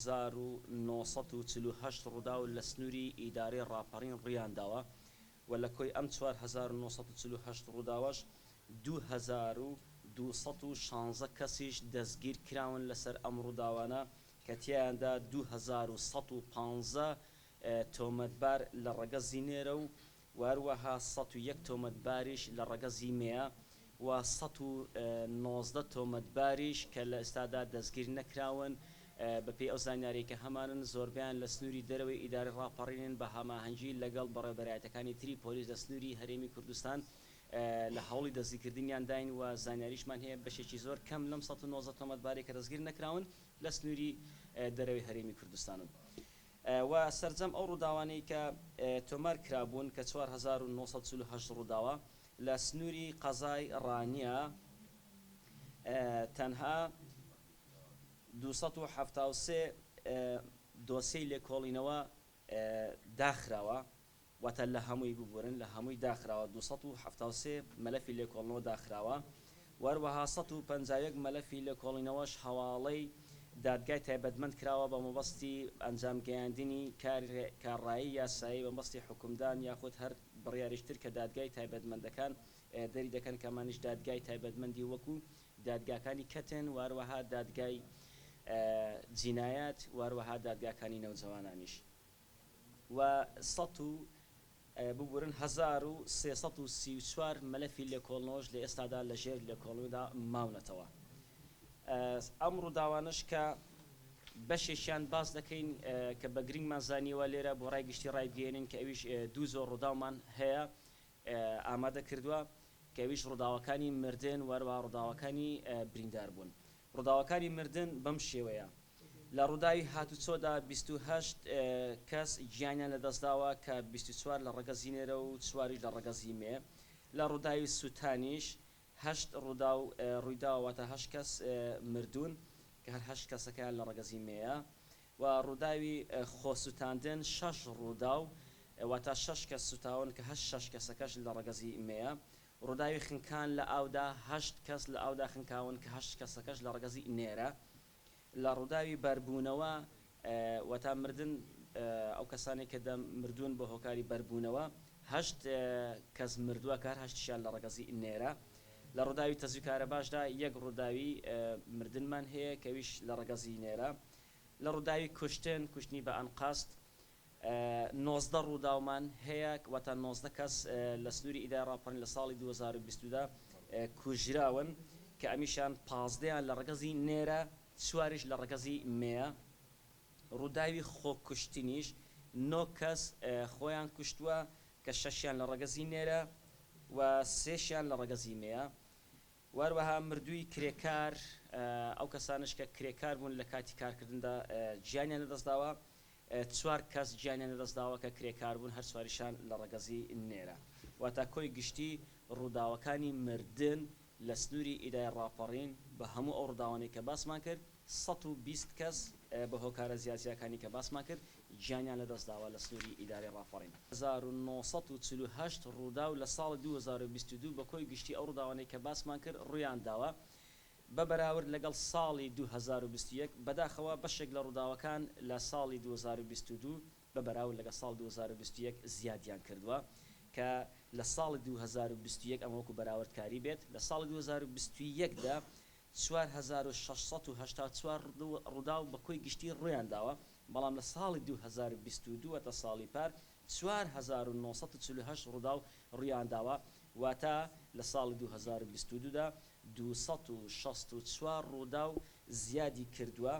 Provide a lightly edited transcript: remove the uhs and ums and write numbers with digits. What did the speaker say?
1948 ڕوودا و لە سنووری ئیدارەی ڕاپەڕین ڕیانداوە و لە کۆی ئەم 1948 ڕووداوەش 2216 کەسیش دەستگیر کراون لەسەر ئەم ڕووداوانە کە تیایاندا 2115 تۆمەتبار لە ڕەگەزی نێرە و هەروەها 101 تۆمەتباریش لە ڕەگەزی مێیە و 119 تۆمەتباریش کە لە ئێستادا دەستگیر نەکراون بەپێی ئەو زانیاریکە هەمانن زۆربیان لە سنووری دەرەوەی ئیدارەی ڕاپەڕینن بە هەماهەنگی لەگەڵ بەڕێبەرایەتەکانی تری پۆلیس لە سنووری هەرێمی کوردستان لە هەوڵی دەستگیرکردنیان داین و زانیاریشمان هەیە بەشێکی زۆر کەم لەم 190 تۆمەتباری کە دەستگیر نەکراون لە سنووری دەرەوەی هەرێمی کوردستانن. و سەرجەم ئەو ڕووداوانەی کە تۆمار کرابوون کە 4948 ڕووداوە لە سنووری قەزای ڕانیە تەنها 273 دۆسەی لێکۆڵینەوە داخراوە واتە لە هەمووی ببورن لە هەمووی داخراوە 273 مەلەفی لێکۆڵنەوە داخراوە وەروەها 151 مەلەفی لێکۆڵینەوەش هەواڵەی دادگای تایبەتمەند کراوە بە مەبەستی ئەنجامگەیاندنی کارڕایی یاسایی بە مەبەستی حکومدان یاخود هەر بڕیاریشتر کە دادگای تایبەتمەندەکان دەری دەکەن کەمانیش دادگای تایبەتمەندی وەکو دادگاکانی کەتن وەروەها دادگای جینایەت وەروەها دادگاکانی نەوجەوانانیش و ببورن 1334 مەلەفی لێکۆڵنەوەش لە ئێستادا لە ژێر لێکۆڵنەوەدا ماونەتەوە. ئەم ڕووداوانش کە بەشێکیان باس دەکەین کە بە گرنگمان زانیوە لێرە بۆ ڕای گشتی ڕایبگەێنین کە ئەویش دوو زۆر ڕووداومان هەیە ئامادە کردووە کە ئەویش ڕووداوەکانی مردن وەروەها ڕووداوەکانی بریندار بوون. ڕووداوەکانی مردن بەم شێوەیە لە ڕووداوی هاتوچۆدا 28 کەس گیانیان لەدەستداوە کە 24 لە ڕەگەزی نێرە و 4 لە ڕەگەزی مێ. لە ڕووداوی سووتانیش 8 ڕوویداوەتە 8 کەس مردوون کە هەر 8 کەسەکەیان لە ڕەگەزی مێیە و ڕووداوی خۆسووتاندن 6 ڕووداو واتە 6 کەس سوتاون کە 6 کەسەکەش لە ڕەگەزی مێیە. ڕووداوی خنکان لە ئاودا 8 کەس لە ئاودا خنکاون کە 8 کەسەکەش لە ڕەگەزی نێرە. لە ڕووداوی بەربوونەوە وەتا مردن ئەو کەسانێک کە مردوون بۆ هۆکاری بەربوونەوە 8 کەس مردووە کار 8شیان لە ڕەگەزی نێرە. لە ڕووداوی تەزویکارە باشدا یەک ڕووداوی مردنمان هەیە کەویش لە ڕەگەزی نێرە. لە ڕووداوی کوشتنی بە ئەنقاست 19 ڕووداومان هەیە واتە 19 کەس لە سنووری ئیدارەی ڕاپەڕین لە ساڵی 2020دا کوژراون کە ئەمیشان 15یان لە ڕەگەزی نێرە 4 لە ڕەگەزی مێیە. ڕووداوی خۆکوشتنیش 9 کەس خۆیان کوشتووە کە 6یان لە ڕەگەزی نێرە و 3شیان لە ڕەگەزی مێیە. وەروەها مردووی کرێکار ئەو کەسانش کە کرێکار بوون لە کاتی کارکردندا گیانیان لەدەستداوە 4 کەس گیانیان لەدەستداوە کە کرێکار بوون هەر 4شیان لە ڕەگەزی نێرە. واتە کۆی گشتی ڕووداوەکانی مردن لە سنووری ئیدارەی ڕاپەڕین بە هەموو ئەو ڕووداوانەی کە باسمان کرد 120 کەس بە هۆکارە زیاترەکانی کە باسمان کرد گیانیان لەدەستداوە لە سنووری ئیدارەی ڕاپەڕین. 1948 ڕووداو لە ساڵی 2022 بە کۆی گشتی ئەو ڕووداوانەی کە باسمان کرد ڕوویان داوە بە بەراورد لەگەڵ ساڵی 2021 بەداخەوە بەشێک لە ڕووداوەکان لە ساڵی 2022 بە بەراورد لەگەڵ ساڵ 2021 زیادیان کردووە کە لە ساڵی 2021 ئەمە وەکو بەراوردکاری بێت لە ساڵی 2021دا 4684 ڕووداو بە کۆی گشتی ڕوویان داوە بەڵام لە ساڵی 2022 تا ساڵی پار 4948 ڕووداو ڕوویان داوە واتە لە ساڵی 2022دا 264 ڕووداو زیادی کردووە